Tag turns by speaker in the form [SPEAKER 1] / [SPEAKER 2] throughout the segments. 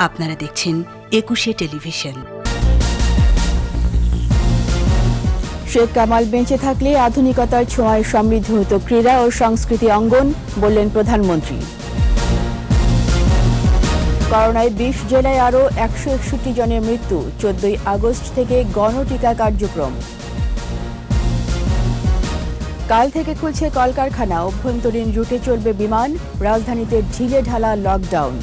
[SPEAKER 1] আপনারা দেখছেন একুশে টেলিভিশন।
[SPEAKER 2] শেখ কামাল বেঁচে থাকলে আধুনিকতার ছোঁয়ায় সমৃদ্ধ হতো ক্রীড়া ও সংস্কৃতি অঙ্গন, বললেন প্রধানমন্ত্রী। করোনায় ২০ জেলায় আরও ১৬১ জনের মৃত্যু, ১৪ আগস্ট থেকে গণটিকা কার্যক্রম। কাল থেকে খুলছে কলকারখানা, অভ্যন্তরীণ রুটে চলবে বিমান, রাজধানীতে ঢিলে ঢালা লকডাউন।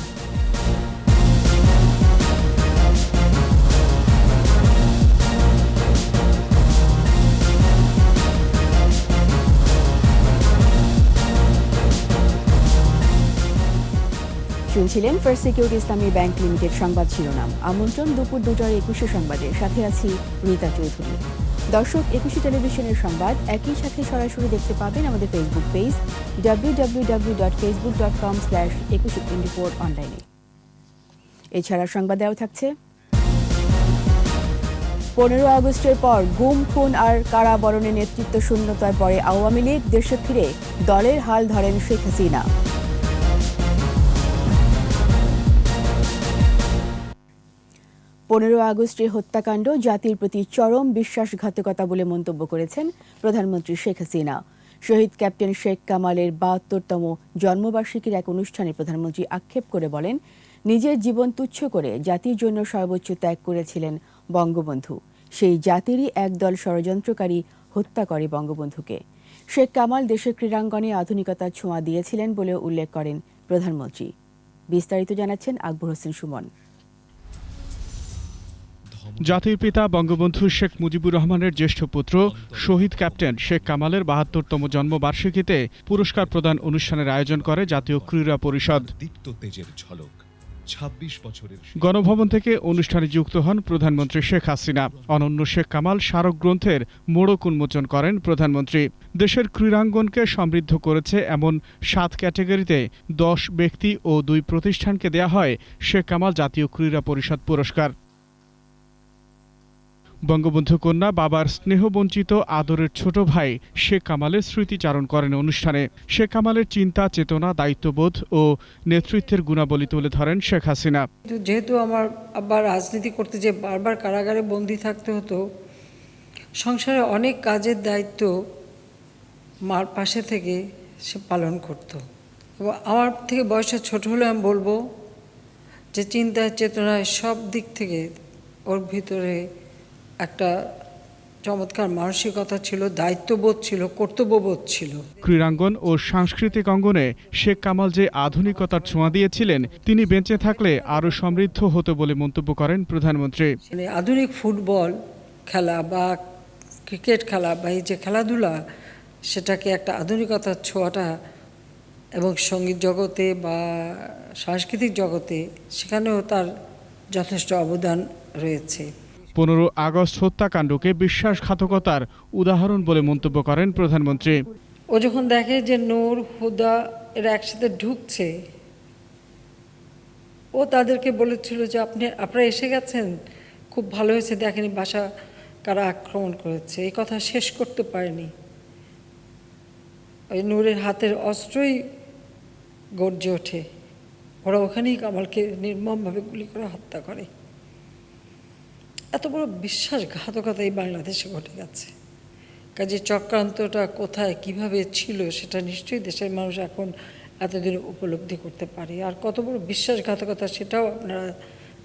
[SPEAKER 2] শুনছিলেন ফার্স্ট সিকিউরিটি ইসলামী ব্যাংক লিমিটেড সংবাদ শিরোনাম। আমন্ত্রণ দুপুর ২টার ২১ সংবাদে, সাথে আছি রীতা চৌধুরী। দর্শক, একুশে টেলিভিশনের সংবাদ একই সাথে সরাসরি দেখতে পাবেন আমাদের ফেসবুক পেজ www.facebook.com/2124 অনলাইনে। এছাড়া সংবাদেও থাকছে ১৫ আগস্টের পর গুম, খুন আর কারাবরণে নেতৃত্ব শূন্যতায় পড়ে আওয়ামী লীগ, দেশে ফিরে দলের হাল ধরেন শেখ হাসিনা। ১৫ আগস্টের হত্যাকাণ্ড জাতির প্রতি চরম বিশ্বাসঘাতকতা বলে মন্তব্য করেছেন প্রধানমন্ত্রী শেখ হাসিনা। শহীদ ক্যাপ্টেন শেখ কামালের ৭২তম জন্মবার্ষিকীর এক অনুষ্ঠানে প্রধানমন্ত্রী আক্ষেপ করে বলেন, নিজের জীবন তুচ্ছ করে জাতির জন্য সর্বোচ্চ ত্যাগ করেছিলেন বঙ্গবন্ধু। সেই জাতিরই একদল ষড়যন্ত্রকারী হত্যা করে বঙ্গবন্ধুকে। শেখ কামাল দেশের ক্রীড়াঙ্গনে আধুনিকতার ছোঁয়া দিয়েছিলেন বলেও উল্লেখ করেন প্রধানমন্ত্রী। বিস্তারিত জানাচ্ছেন আকবর হোসেন সুমন।
[SPEAKER 3] জাতির পিতা বঙ্গবন্ধু শেখ মুজিবুর রহমানের জ্যেষ্ঠ পুত্র শহীদ ক্যাপ্টেন শেখ কামালের ৭২তম জন্মবার্ষিকীতে পুরস্কার প্রদান অনুষ্ঠানের আয়োজন করে জাতীয় ক্রীড়া পরিষদ। গণভবন থেকে অনুষ্ঠানে যুক্ত হন প্রধানমন্ত্রী শেখ হাসিনা। অনন্য শেখ কামাল স্মারক গ্রন্থের মোড়ক উন্মোচন করেন প্রধানমন্ত্রী। দেশের ক্রীড়াঙ্গনকে সমৃদ্ধ করেছে এমন ৭ ক্যাটাগরিতে ১০ ব্যক্তি ও ২ প্রতিষ্ঠানকে দেয়া হয় শেখ কামাল জাতীয় ক্রীড়া পরিষদ পুরস্কার। বঙ্গবন্ধু কন্যা বাবার স্নেহবঞ্চিত আদরের ছোট ভাই শেখ কামালের স্মৃতিচারণ করেন অনুষ্ঠানে। শেখ কামালের চিন্তা, চেতনা, দায়িত্ববোধ ও নেতৃত্বের গুণাবলী তুলে ধরেন শেখ হাসিনা।
[SPEAKER 4] যেহেতু আমার আব্বা রাজনীতি করতে যে বারবার কারাগারে বন্দী থাকতে হতো, সংসারে অনেক কাজের দায়িত্ব মার পাশে থেকে সে পালন করত। এবং আমার থেকে বয়সে ছোট হলে আমি বলবো যে চিন্তায়, চেতনায় সব দিক থেকে ওর ভিতরে একটা চমৎকার মানসিকতা ছিল, দায়িত্ববোধ ছিল, কর্তব্যবোধ ছিল।
[SPEAKER 3] ক্রীড়াঙ্গন ও সাংস্কৃতিক অঙ্গনে শেখ কামাল যে আধুনিকতার ছোঁয়া দিয়েছিলেন, তিনি বেঁচে থাকলে আরও সমৃদ্ধ হতো বলে মন্তব্য করেন প্রধানমন্ত্রী।
[SPEAKER 4] আধুনিক ফুটবল খেলা বা ক্রিকেট খেলা বা এই যে খেলাধুলা, সেটাকে একটা আধুনিকতার ছোঁয়াটা এবং সঙ্গীত জগতে বা সাংস্কৃতিক জগতে সেখানেও তার যথেষ্ট অবদান রয়েছে।
[SPEAKER 3] ১৫ আগস্ট হত্যাকাণ্ডকে বিশ্বাসঘাতকতার উদাহরণ বলে মন্তব্য করেন প্রধানমন্ত্রী।
[SPEAKER 4] ও যখন দেখে যে নূর, হুদা এরা একসাথে ঢুকছে, ও তাদেরকে বলেছিল যে আপনারা এসে গেছেন, খুব ভালো হয়েছে, দেখেনি বাসা কারা আক্রমণ করেছে। এই কথা শেষ করতে পারেনি, ওই নূরের হাতের অস্ত্রই গর্জে ওঠে। ওরা ওখানেই কামালকে নির্মমভাবে গুলি করে হত্যা করে। এত বড় বিশ্বাসঘাতকতা এই বাংলাদেশে ঘটে গেছে। কাজে চক্রান্তটা কোথায় কিভাবে ছিল সেটা নিশ্চয়ই দেশের মানুষ এখন এতদিন উপলব্ধি করতে পারে। আর কত বড় বিশ্বাসঘাতকতা সেটাও আপনারা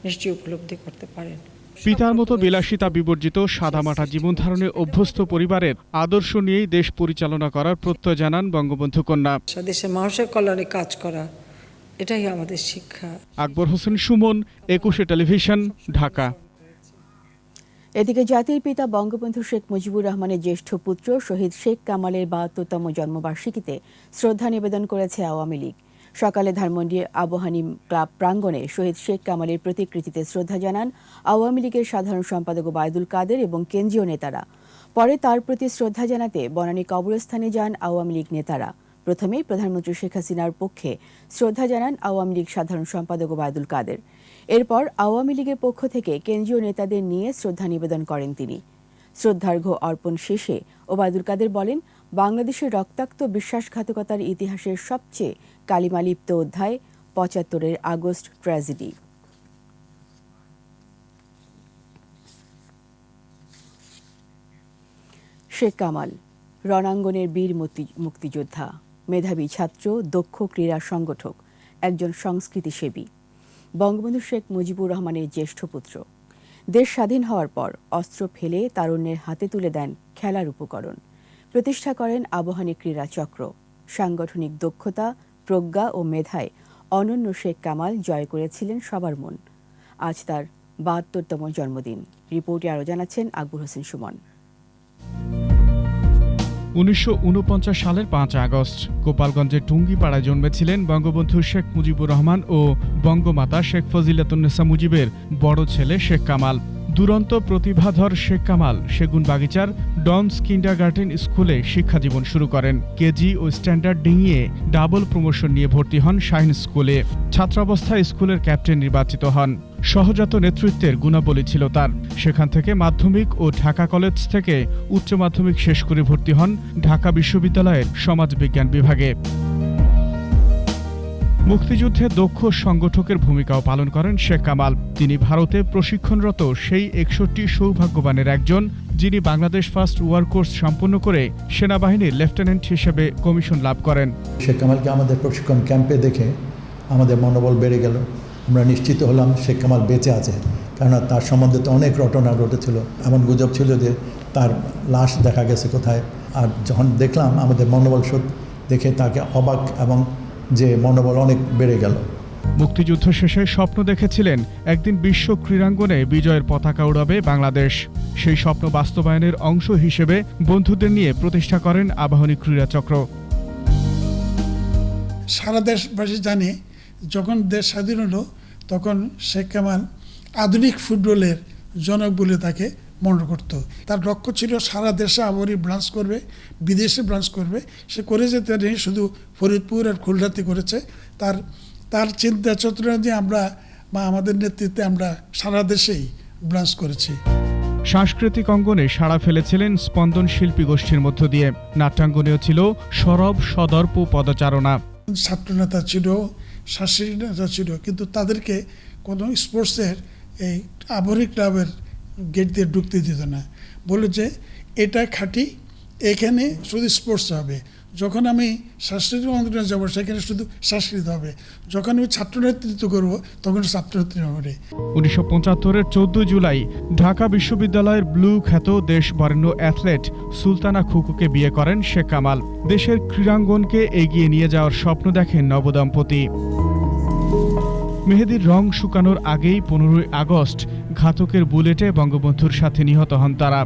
[SPEAKER 4] নিশ্চয়ই উপলব্ধি করতে পারেন।
[SPEAKER 3] পিতার মতো বিলাসিতা বিবর্জিত সাদামাটা জীবনধারণে অভ্যস্ত পরিবারের আদর্শ নিয়েই দেশ পরিচালনা করার প্রত্যয় জানান বঙ্গবন্ধু কন্যা।
[SPEAKER 4] দেশের মানুষের কল্যাণে কাজ করা, এটাই আমাদের শিক্ষা।
[SPEAKER 3] আকবর হোসেন সুমন, একুশে টেলিভিশন, ঢাকা।
[SPEAKER 2] এদিকে জাতির পিতা বঙ্গবন্ধু শেখ মুজিবুর রহমানের জ্যেষ্ঠ পুত্র শহীদ শেখ কামালের ৭২তম জন্মবার্ষিকীতে শ্রদ্ধা নিবেদন করেছে আওয়ামী লীগ। সকালে ধানমন্ডি আবহানী ক্লাব প্রাঙ্গণে শহীদ শেখ কামালের প্রতিকৃতিতে শ্রদ্ধা জানান আওয়ামী লীগের সাধারণ সম্পাদক ওবায়দুল কাদের এবং কেন্দ্রীয় নেতারা। পরে তার প্রতি শ্রদ্ধা জানাতে বনানী কবরস্থানে যান আওয়ামী লীগ নেতারা। প্রথমেই প্রধানমন্ত্রী শেখ হাসিনার পক্ষে শ্রদ্ধা জানান আওয়ামী লীগ সাধারণ সম্পাদক ওবায়দুল কাদের। এরপর আওয়ামী লীগের পক্ষ থেকে কেন্দ্রীয় নেতাদের নিয়ে শ্রদ্ধা নিবেদন করেন তিনি। শ্রদ্ধার্ঘ্য অর্পণ শেষে ওবায়দুল কাদের বলেন, বাংলাদেশের রক্তাক্ত বিশ্বাসঘাতকতার ইতিহাসের সবচেয়ে কালিমালিপ্ত অধ্যায় ৭৫-এর আগস্ট ট্র্যাজেডি। শেখ কামাল রণাঙ্গনের বীর মুক্তিযোদ্ধা, মেধাবী ছাত্র, দক্ষ ক্রীড়া সংগঠক, একজন সংস্কৃতিসেবী। বঙ্গবন্ধু শেখ মুজিবুর রহমানের জ্যেষ্ঠ পুত্র। দেশ স্বাধীন হওয়ার পর অস্ত্র ফেলে তারুণ্যের হাতে তুলে দেন খেলার উপকরণ। প্রতিষ্ঠা করেন আবাহনী ক্রীড়া চক্র। সাংগঠনিক দক্ষতা, প্রজ্ঞা ও মেধায় অনন্য শেখ কামাল জয় করেছিলেন সবার মন। আজ তার ৭২তম জন্মদিন। রিপোর্টে আরও জানাচ্ছেন আকবর হোসেন সুমন।
[SPEAKER 3] ১৯৪৯ সালের ৫ আগস্ট গোপালগঞ্জের টুঙ্গিপাড়ায় জন্মেছিলেন বঙ্গবন্ধু শেখ মুজিবুর রহমান ও বঙ্গমাতা শেখ ফজিলাতুন্নেসা মুজিবের বড় ছেলে শেখ কামাল। দুরন্ত প্রতিভাধর শেখ কামাল সেগুনবাগিচার ডনস কিন্ডারগার্টেন স্কুলে শিক্ষাজীবন শুরু করেন। কেজি ও স্ট্যান্ডার্ড ডিঙিয়ে ডাবল প্রমোশন নিয়ে ভর্তি হন শাহিন স্কুলে। ছাত্রাবস্থায় স্কুলের ক্যাপ্টেন নির্বাচিত হন। সহজাত নেতৃত্বের গুণাবলী ছিল তার। সেখান থেকে মাধ্যমিক ও ঢাকা কলেজ থেকে উচ্চ মাধ্যমিক শেষ করে ভর্তি হন ঢাকা বিশ্ববিদ্যালয়ের সমাজবিজ্ঞান বিভাগে। মুক্তিযুদ্ধে দক্ষ সংগঠকের ভূমিকাও পালন করেন শেখ কামাল। তিনি ভারতে প্রশিক্ষণরত সেই ৬১ সৌভাগ্যবানের একজন, যিনি বাংলাদেশ ফার্স্ট ওয়ার কোর্স সম্পন্ন করে সেনাবাহিনীর লেফটেন্যান্ট হিসেবে কমিশন লাভ করেন।
[SPEAKER 5] শেখ কামালকে আমাদের প্রশিক্ষণ ক্যাম্পে দেখে আমাদের মনোবল বেড়ে গেল। আমরা নিশ্চিত হলাম শেখ কামাল বেঁচে আছে, কেননা তার সম্বন্ধে তো অনেক ঘটনা ঘটেছিল। এমন গুজব ছিল যে তার লাশ দেখা গেছে কোথায়। আর যখন দেখলাম আমাদের মনোবল দেখে তাকে অবাক এবং যে মনোবল অনেক বেড়ে গেল।
[SPEAKER 3] মুক্তিযুদ্ধ শেষে স্বপ্ন দেখেছিলেন একদিন বিশ্ব ক্রীড়াঙ্গনে বিজয়ের পতাকা উড়াবে বাংলাদেশ। সেই স্বপ্ন বাস্তবায়নের অংশ হিসেবে বন্ধুদের নিয়ে প্রতিষ্ঠা করেন আবাহনী ক্রীড়া চক্র।
[SPEAKER 6] সারা দেশবাসী জানে, যখন দেশ স্বাধীন হলো তখন শেখ কামাল আধুনিক ফুটবলের জনক বলে তাকে মনে করত। তার লক্ষ্য ছিল সারা দেশে আবাহনী ব্রাঞ্চ করবে, বিদেশে ব্রাঞ্চ করবে। সে করে যেতে নেই, শুধু ফরিদপুর আর খুলনাতে করেছে। তার চিন্তা চেতনা দিয়ে আমরা বা আমাদের নেতৃত্বে আমরা সারা দেশেই ব্রাঞ্চ করেছি।
[SPEAKER 3] সাংস্কৃতিক অঙ্গনে সাড়া ফেলেছিলেন স্পন্দন শিল্পী গোষ্ঠীর মধ্য দিয়ে। নাট্যাঙ্গনেও ছিল সরব সদর্প পদচারণা।
[SPEAKER 6] ছাত্রনেতা ছিল, শাসিক নেতা ছিল, কিন্তু তাদেরকে কোনো স্পোর্টসের এই আবাহনী ক্লাবের গেট দিয়ে ঢুকতে দিত না। বলে যে এটা খাঁটি, এখানে শুধু স্পোর্টস হবে। যখন আমি সাংস্কৃতিক মন্ত্রণালয়ে যাবো সেখানে শুধু সংস্কৃতি হবে। যখন আমি ছাত্র নেতৃত্ব করবো তখন ছাত্র নেতৃত্ব হবে।
[SPEAKER 3] ১৯৭৫-এর ১৪ জুলাই ঢাকা বিশ্ববিদ্যালয়ের ব্লু খ্যাত দেশ বরেণ্য অ্যাথলেট সুলতানা খুকুকে বিয়ে করেন শেখ কামাল। দেশের ক্রীড়াঙ্গনকে এগিয়ে নিয়ে যাওয়ার স্বপ্ন দেখেন নবদম্পতি। মেহেদির রং শুকানোর আগেই ১৫ই আগস্ট ঘাতকের বুলেটে বঙ্গবন্ধুর সাথে নিহত হন তারা।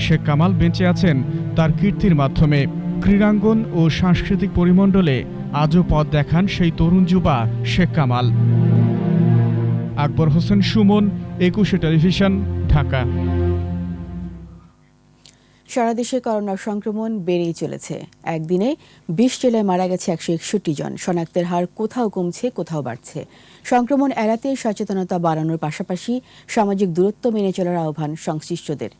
[SPEAKER 3] শেখ কামাল বেঁচে আছেন তার কীর্তির মাধ্যমে। ক্রীড়াঙ্গন ও সাংস্কৃতিক পরিমণ্ডলে আজও পথ দেখান সেই তরুণ যুবা শেখ কামাল। আকবর হোসেন সুমন, ২১ টেলিভিশন, ঢাকা।
[SPEAKER 2] সারা দেশে করোনার সংক্রমণ বেড়েই চলেছে। একদিনে ২০ জেলায় মারা গেছে ১৬১ জন। শনাক্তের হার কোথাও কমছে, কোথাও বাড়ছে। সংক্রমণ এড়াতে সচেতনতা বাড়ানোর পাশাপাশি সামাজিক দূরত্ব মেনে চলার আহ্বান সংশ্লিষ্টদের।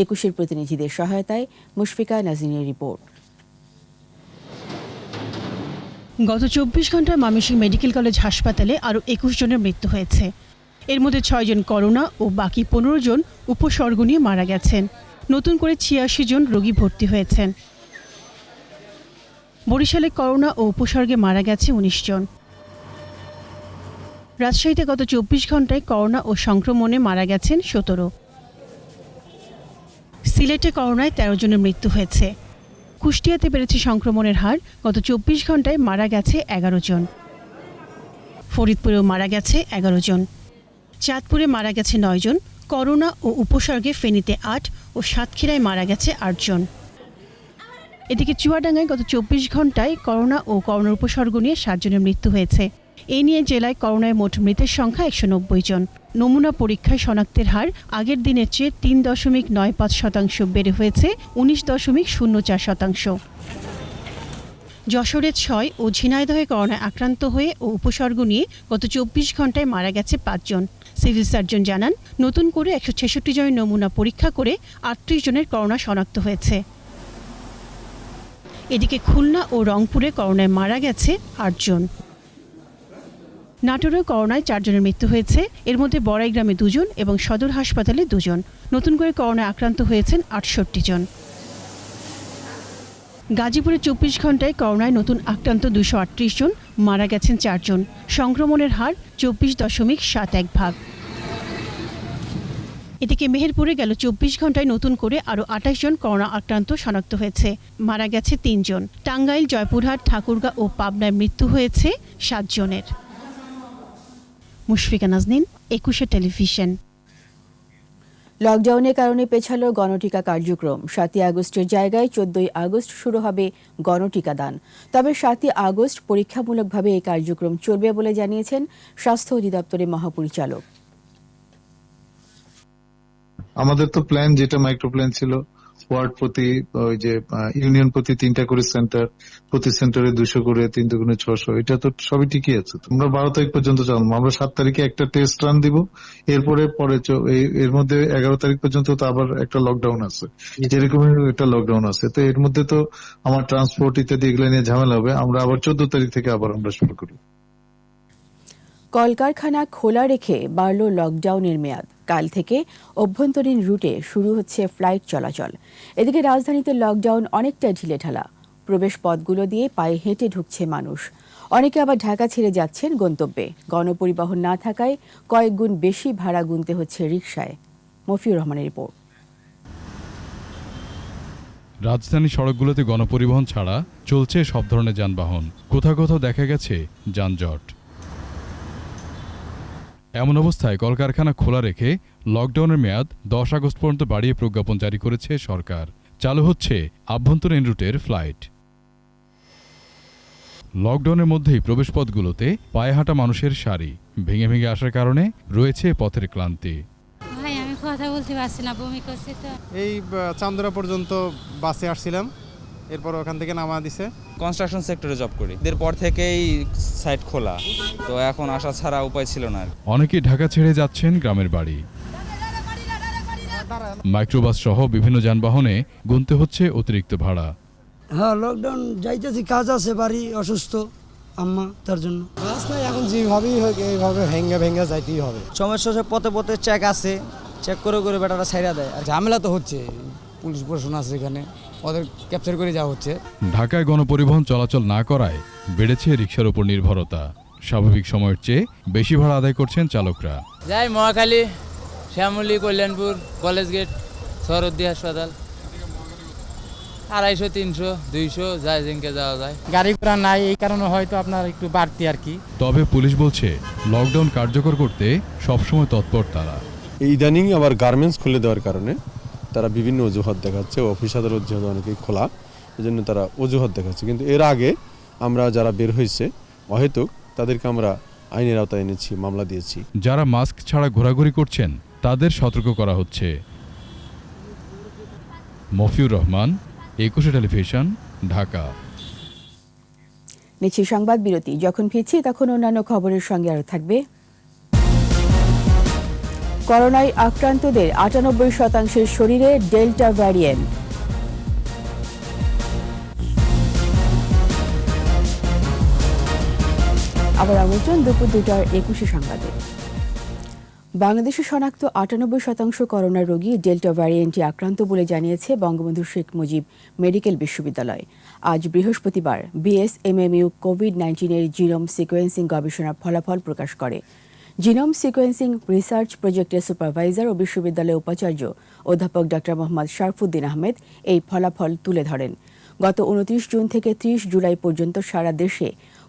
[SPEAKER 2] ২১-এর প্রতিনিধিদের সহায়তায় মুশফিকা নাজনীনের রিপোর্ট।
[SPEAKER 7] গত ২৪ ঘণ্টায় ময়মনসিংহ মেডিকেল কলেজ হাসপাতালে আরও ২১ জনের মৃত্যু হয়েছে। এর মধ্যে ৬ জন করোনা ও বাকি ১৫ জন উপসর্গ নিয়ে মারা গেছেন। নতুন করে ৮৬ জন রোগী ভর্তি হয়েছেন। বরিশালে করোনা ও উপসর্গে মারা গেছে ১৯ জন। রাজশাহীতে গত ২৪ ঘণ্টায় করোনা ও সংক্রমণে মারা গেছেন ১৭। সিলেটে করোনায় ১৩ জনের মৃত্যু হয়েছে। কুষ্টিয়াতে বেড়েছে সংক্রমণের হার, গত ২৪ ঘণ্টায় মারা গেছে ১১ জন। ফরিদপুরেও মারা গেছে ১১ জন। চাঁদপুরে মারা গেছে ৯ জন। করোনা ও উপসর্গে ফেনীতে ৮ ও সাতক্ষীরায় মারা গেছে ৮ জন। এদিকে চুয়াডাঙ্গায় গত ২৪ ঘণ্টায় করোনা ও করোনার উপসর্গ নিয়ে ৭ জনের মৃত্যু হয়েছে। এ নিয়ে জেলায় করোনায় মোট মৃতের সংখ্যা ১৯০ জন। নমুনা পরীক্ষায় শনাক্তের হার আগের দিনের চেয়ে ৩.৯৫% বেড়ে হয়েছে ১৯.০৪%। যশোরে ৬ ও ঝিনাইদহে করোনায় আক্রান্ত হয়ে ও উপসর্গ নিয়ে গত ২৪ ঘণ্টায় মারা গেছে ৫ জন। সিভিল সার্জন জানান, নতুন করে ১৬৬ জনের নমুনা পরীক্ষা করে ৩৮ জনের করোনা শনাক্ত হয়েছে। এদিকে খুলনা ও রংপুরে করোনায় মারা গেছে ৮ জন। নাটোরেও করোনায় 4 জনের মৃত্যু হয়েছে। এর মধ্যে বড়াই গ্রামে 2 জন এবং সদর হাসপাতালে 2 জন। নতুন করে করোনায় আক্রান্ত হয়েছেন 68 জন। গাজীপুরে 24 ঘন্টায় করোনায় নতুন আক্রান্ত 238 জন, মারা গেছেন 4 জন। সংক্রমণের হার 24.71%। এদিকে মেহেরপুরে গেল 24 ঘন্টায় নতুন করে আরও 28 জন করোনা আক্রান্ত শনাক্ত হয়েছে, মারা গেছে 3 জন। টাঙ্গাইল, জয়পুরহাট, ঠাকুরগাঁও ও পাবনায় মৃত্যু হয়েছে 7 জনের। মুশফিকা নাজনীন, একুশে টেলিভিশন।
[SPEAKER 2] লকডাউনের কারণে পেছালো গণটিকা কার্যক্রম। 7ই আগস্টের জায়গায় 14ই আগস্ট শুরু হবে গণটিকা দান। তবে 7ই আগস্ট পরীক্ষামূলকভাবে এই কার্যক্রম চলবে বলে জানিয়েছেন স্বাস্থ্য অধিদপ্তরের মহাপরিচালক।
[SPEAKER 8] আমাদের তো প্ল্যান যেটা মাইক্রো প্ল্যান ছিল, ওয়ার্ড প্রতি ওই যে ইউনিয়ন প্রতি 3টা করে সেন্টার, প্রতি সেন্টারে 200 করে, 3 দুগুণে 600, এটা তো সবই ঠিকই আছে। আমরা 12 তারিখ পর্যন্ত চালাবো। আমরা 7 তারিখে একটা টেস্ট রান দিব, এরপরে এর মধ্যে 11 তারিখ পর্যন্ত তো আবার একটা লকডাউন আছে, যেরকম একটা লকডাউন আছে। তো এর মধ্যে তো আমার ট্রান্সপোর্ট ইত্যাদি এগুলো নিয়ে ঝামেলা হবে। আমরা আবার 14 তারিখ থেকে আবার আমরা শুরু করি।
[SPEAKER 2] কলকারখানা খোলা রেখে বাড়ল লকডাউনের মেয়াদ। কাল থেকে অভ্যন্তরীণ রুটে শুরু হচ্ছে ফ্লাইট চলাচল। এদিকে রাজধানীতে লকডাউন অনেকটা ঢিলেঢালা। প্রবেশ পথগুলো দিয়ে পায়ে হেঁটে ঢুকছে মানুষ। অনেকে আবার ঢাকা ছেড়ে যাচ্ছেন গন্তব্যে। গণপরিবহন না থাকায় কয়েক গুণ বেশি ভাড়া গুনতে হচ্ছে রিকশায়। মফিউর রহমানের রিপোর্ট।
[SPEAKER 9] রাজধানী সড়কগুলোতে গণপরিবহন ছাড়া চলছে সব ধরনের যানবাহন। কোথাও কোথাও দেখা গেছে যানজট। এমন অবস্থায় কলকারখানা খোলা রেখে লকডাউনের মেয়াদ 10 আগস্ট পর্যন্ত বাড়িয়ে প্রজ্ঞাপন জারি করেছে সরকার। চালু হচ্ছে আভ্যন্তরীণ রুটের ফ্লাইট। লকডাউনের মধ্যেই প্রবেশপথগুলোতে পায়ে হাঁটা মানুষের সারি ভেঙে ভেঙে আসার কারণে রয়েছে পথের ক্লান্তি।
[SPEAKER 10] ভাই আমি কথা বলতে পারছি না, বমি করছি তো।
[SPEAKER 11] এই চান্দরা পর্যন্ত বাসে আসছিলাম, এরপর ওখান থেকে নামা দিছে।
[SPEAKER 12] কনস্ট্রাকশন সেক্টরে জব করি, এরপর থেকেই সাইট খোলা, তো এখন আসা ছাড়া উপায় ছিল না।
[SPEAKER 9] অনেকেই ঢাকা ছেড়ে যাচ্ছেন গ্রামের বাড়ি। মাইক্রোবাস সহ বিভিন্ন যানবাহনে গুনতে হচ্ছে অতিরিক্ত ভাড়া।
[SPEAKER 13] হ্যাঁ, লকডাউন যাইতেছি, কাজ আছে, বাড়ি অসুস্থ আম্মা, তার জন্য
[SPEAKER 11] রাস্তায় এখন যেভাবেই হোক এইভাবে ভেঙ্গা যাইতেই হবে।
[SPEAKER 14] সমস্যা পথে পথে চেক আছে, চেক করে করে বেটারা ছাইরা দেয়। আর
[SPEAKER 13] ঝামেলা তো হচ্ছে, পুলিশ প্রশাসন আছে এখানে, ওদের ক্যাপচার করে যাওয়া হচ্ছে।
[SPEAKER 9] ঢাকায় গণপরিবহন চলাচল না করায় বেড়েছে রিকশার উপর নির্ভরতা। স্বাভাবিক সময়ের চেয়ে বেশি ভাড়া আদায় করছেন চালকরা।
[SPEAKER 15] যাই মহাখালী, শ্যামলী, কল্যাণপুর, কলেজ গেট, সরদ্দি হাসপাতাল, 250, 300, 200 যায়, যেনকে যাওয়া যায়।
[SPEAKER 16] গাড়ি ঘোড়া নাই, এই কারণে হয়তো আপনার একটু বাড়তি আর কি।
[SPEAKER 9] তবে পুলিশ বলছে লকডাউন কার্যকর করতে সবসময় তৎপর তারা।
[SPEAKER 17] ইদানিং আবার গার্মেন্টস খুলে দেওয়ার কারণে তারা বিভিন্ন অজুহাত দেখাচ্ছে। অফিস আদালত যেহেতু অনেকেই খোলা, এজন্য তারা অজুহাত দেখাচ্ছে। কিন্তু এর আগে আমরা যারা বের হয়েছে অহেতুক, তাদেরকে আমরা আইনের আওতায় এনেছি, মামলা দিয়েছি।
[SPEAKER 9] যারা মাস্ক ছাড়া ঘোরাঘুরি করছেন তাদের সতর্ক করা হচ্ছে। মফিউর রহমান, একুশে টেলিভিশন, ঢাকা।
[SPEAKER 2] নিচ্ছি সংবাদ বিরতি। যখন ফিরছি তখন অন্যান্য খবরের সঙ্গে আরও থাকবে। করোনায় আক্রান্তদের 98% শরীরে ডেল্টা ভ্যারিয়েন্ট। আবার আমন্ত্রণ দুপুর 2টার 21 সংবাদে। বাংলাদেশে শনাক্ত 98% করোনা রোগী ডেল্টা ভ্যারিয়েন্টে আক্রান্ত বলে জানিয়েছে বঙ্গবন্ধু শেখ মুজিব মেডিকেল বিশ্ববিদ্যালয়। আজ বৃহস্পতিবার বিএসএমএমইউ কোভিড-19 জিনোম সিকোয়েন্সিং গবেষণার ফলাফল প্রকাশ করে। জিনোম সিকোয়েন্সিং রিসার্চ প্রজেক্টের সুপারভাইজার ও বিশ্ববিদ্যালয়ের উপাচার্য অধ্যাপক ডক্টর মোহাম্মদ শরফুদ্দিন আহমেদ এই ফলাফল তুলে ধরেন। গত 29 জুন থেকে 30 জুলাই পর্যন্ত সারা দেশে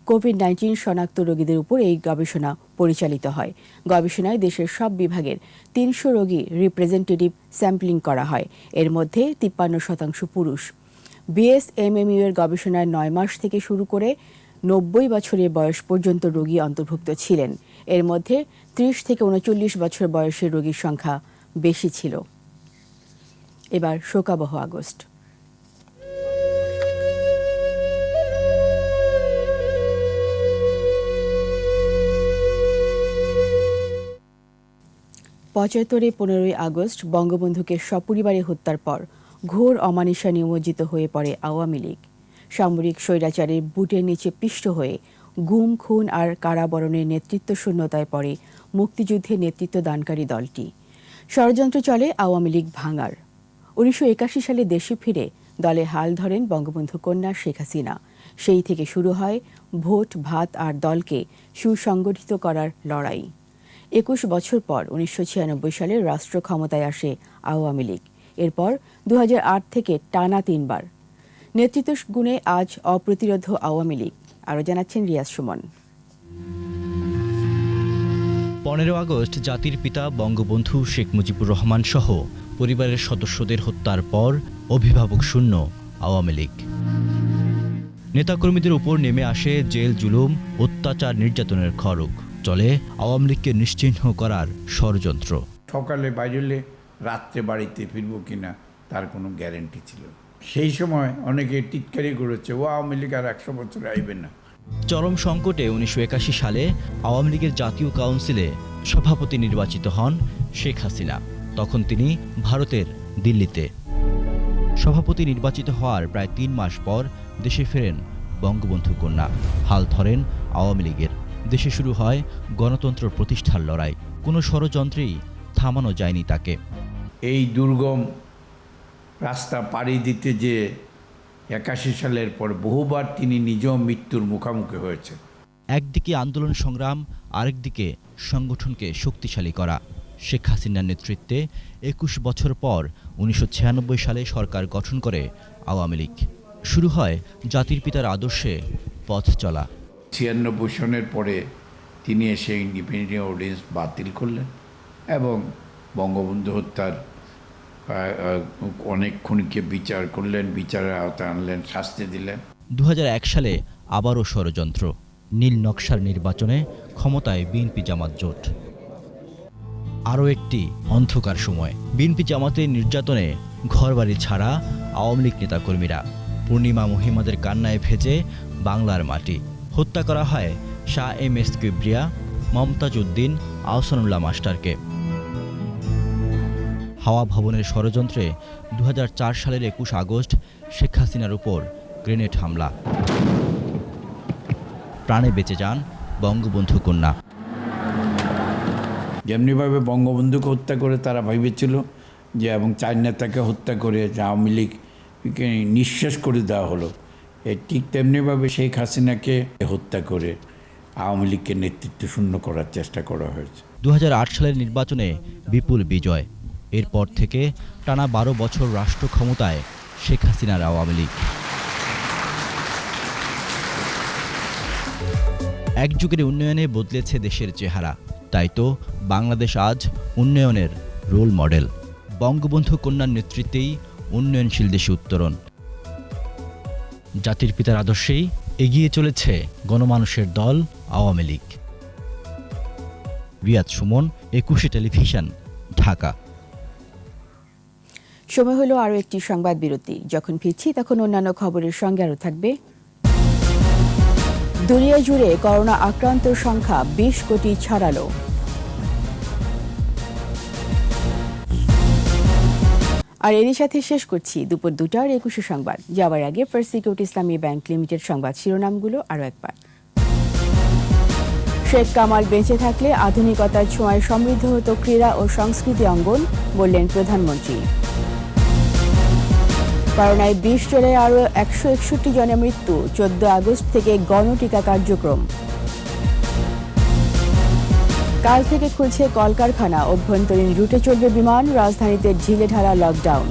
[SPEAKER 2] কোভিড-19 শনাক্ত রোগীদের উপর এই গবেষণা পরিচালিত হয়। গবেষণায় দেশের সব বিভাগের 300 রোগী রিপ্রেজেন্টেটিভ স্যাম্পলিং করা হয়। এর মধ্যে 53% পুরুষ। বিএসএমএমইউ এর গবেষণায় 9 মাস থেকে শুরু করে 90 বছরের বয়স পর্যন্ত রোগী অন্তর্ভুক্ত ছিলেন। এর মধ্যে 30 থেকে 39 বছর বয়সের রোগীর সংখ্যা বেশি ছিল। এবার শোকাবহ আগস্ট। পঁচাত্তরে 15ই আগস্ট বঙ্গবন্ধুকে সপরিবারে হত্যার পর ঘোর অমানিশা নিমজ্জিত হয়ে পড়ে আওয়ামী লীগ। সামরিক স্বৈরাচারের বুটের নিচে পিষ্ট হয়ে গুম, খুন আর কারাবরণের নেতৃত্ব শূন্যতায় পড়ে মুক্তিযুদ্ধে নেতৃত্ব দানকারী দলটি। ষড়যন্ত্র চলে আওয়ামী লীগ ভাঙার। 1981 সালে দেশে ফিরে দলে হাল ধরেন বঙ্গবন্ধু কন্যা শেখ হাসিনা। সেই থেকে শুরু হয় ভোট, ভাত আর দলকে সুসংগঠিত করার লড়াই। 21 বছর পর 1996 সালে রাষ্ট্র ক্ষমতায় আসে আওয়ামী লীগ। এরপর 2008 থেকে টানা 3 বার। নেতৃত্ব গুণে আজ অপ্রতিরোধ আওয়ামী লীগ। আরও জানাচ্ছেন রিয়াজ সুমন।
[SPEAKER 18] 15 আগস্ট জাতির পিতা বঙ্গবন্ধু শেখ মুজিবুর রহমান সহ পরিবারের সদস্যদের হত্যার পর অভিভাবক শূন্য আওয়ামী লীগ। নেতাকর্মীদের উপর নেমে আসে জেল, জুলুম, অত্যাচার, নির্যাতনের খড়গ। চলে আওয়ামী লীগকে নিশ্চিহ্ন করার ষড়যন্ত্র।
[SPEAKER 19] সকালে বাইরে রাত্রে বাড়িতে ফিরবো কিনা তার কোনো গ্যারেন্টি ছিল। সেই সময় অনেকে টিটকারি করেছে, ও আওয়ামী লীগ আর 100 বছর আইবে না।
[SPEAKER 18] চরম সংকটে 1981 সালে আওয়ামী লীগের জাতীয় কাউন্সিলে সভাপতি নির্বাচিত হন শেখ হাসিনা। তখন তিনি ভারতের দিল্লিতে। সভাপতি নির্বাচিত হওয়ার প্রায় 3 মাস পর দেশে ফেরেন বঙ্গবন্ধু কন্যা। হাল ধরেন আওয়ামী লীগের। দেশে শুরু হয় গণতন্ত্র প্রতিষ্ঠার লড়াই। কোনো ষড়যন্ত্রেই থামানো যায়নি তাকে।
[SPEAKER 19] এই দুর্গম রাস্তা পাড়ি দিতে যে 81 সালের পর বহুবার তিনি নিজেও মৃত্যুর মুখোমুখি হয়েছে।
[SPEAKER 18] একদিকে আন্দোলন সংগ্রাম, আরেকদিকে সংগঠনকে শক্তিশালী করা। শেখ হাসিনার নেতৃত্বে 21 বছর পর 1996 সালে সরকার গঠন করে আওয়ামী লীগ। শুরু হয় জাতির পিতার আদর্শে পথ চলা।
[SPEAKER 19] 96 সনের পরে তিনি এসে ইন্ডিপেন্ডেন্ট অর্ডিন্যান্স বাতিল করলেন এবং বঙ্গবন্ধু হত্যার অনেক খুনিকে বিচার করলেন, বিচারের আওতায় আনলেন, শাস্তি দিলেন।
[SPEAKER 18] 2001 সালে আবারও ষড়যন্ত্র। নীল নকশার নির্বাচনে ক্ষমতায় বিএনপি জামাত জোট। আরও একটি অন্ধকার সময়। বিএনপি জামাতের নির্যাতনে ঘরবাড়ি ছাড়া আওয়ামী লীগ নেতাকর্মীরা। পূর্ণিমা মহিমাদের কান্নায় ভেজে বাংলার মাটি। হত্যা করা হয় শাহ এম এস কিবরিয়া, মমতাজ উদ্দিন, আহসানুল্লাহ মাস্টারকে। হাওয়া ভবনের ষড়যন্ত্রে 2004 সালের 21 আগস্ট শেখ হাসিনার উপর গ্রেনেড হামলা। প্রাণে বেঁচে যান বঙ্গবন্ধু কন্যা।
[SPEAKER 19] যেমনিভাবে বঙ্গবন্ধুকে হত্যা করে তারা ভেবেছিল যে, এবং 4 নেতাকে হত্যা করে আওয়ামী লীগকে নিঃশেষ করে দেওয়া হলো, ঠিক তেমনিভাবে শেখ হাসিনাকে হত্যা করে আওয়ামী লীগকে নেতৃত্ব শূন্য করার চেষ্টা করা হয়েছে।
[SPEAKER 18] 2008 সালের নির্বাচনে বিপুল বিজয়। এরপর থেকে টানা 12 বছর রাষ্ট্র ক্ষমতায় শেখ হাসিনার আওয়ামী লীগ। এক যুগের উন্নয়নে বদলেছে দেশের চেহারা। তাই তো বাংলাদেশ আজ উন্নয়নের রোল মডেল। বঙ্গবন্ধু কন্যার নেতৃত্বেই উন্নয়নশীল দেশে উত্তরণ। জাতির পিতার আদর্শেই এগিয়ে চলেছে গণমানুষের দল আওয়ামী লীগ। রিয়াজ সুমন, 21 টেলিভিশন, ঢাকা।
[SPEAKER 2] সময় হলো আরও একটি সংবাদ বিরতি। যখন ফিরছি তখন অন্যান্য খবরের সঙ্গে আরও থাকবে। দুনিয়া জুড়ে করোনা আক্রান্তের সংখ্যা 20 কোটি ছাড়ালো। আর এরই সাথে শেষ করছি দুপুর 2টার 21 সংবাদ। যাওয়ার আগে ফার্স্ট সিকিউরিটি ইসলামী ব্যাংক লিমিটেড সংবাদ শিরোনামগুলো আরও একবার। শেখ কামাল বেঁচে থাকলে আধুনিকতার ছোঁয়ায় সমৃদ্ধ হতো ক্রীড়া ও সংস্কৃতি অঙ্গন, বললেন প্রধানমন্ত্রী। করোনায় 20 জেলায় আরও 161 জনের মৃত্যু। 14 আগস্ট থেকে গণটিকা কার্যক্রম। কাল থেকে খুলছে কলকারখানা, অভ্যন্তরীণ রুটে চলবে বিমান। রাজধানীতে ঢিলে ঢালা লকডাউন।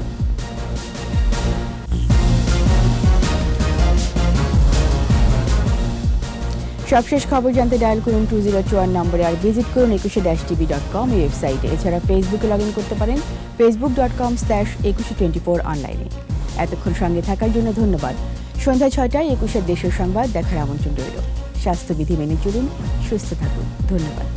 [SPEAKER 2] সবশেষ খবর জানতে ডায়াল করুন 2021 নম্বরে, আর ভিজিট করুন 21-tv.com এই ওয়েবসাইটে। এছাড়া ফেসবুকে লগ ইন করতে পারেন facebook.com/2124 অনলাইনে। এতক্ষণ সঙ্গে থাকার জন্য ধন্যবাদ। সন্ধ্যা 6টায় 21 দেশের সংবাদ দেখার আমন্ত্রণ রইল। স্বাস্থ্যবিধি মেনে চলুন, সুস্থ থাকুন। ধন্যবাদ।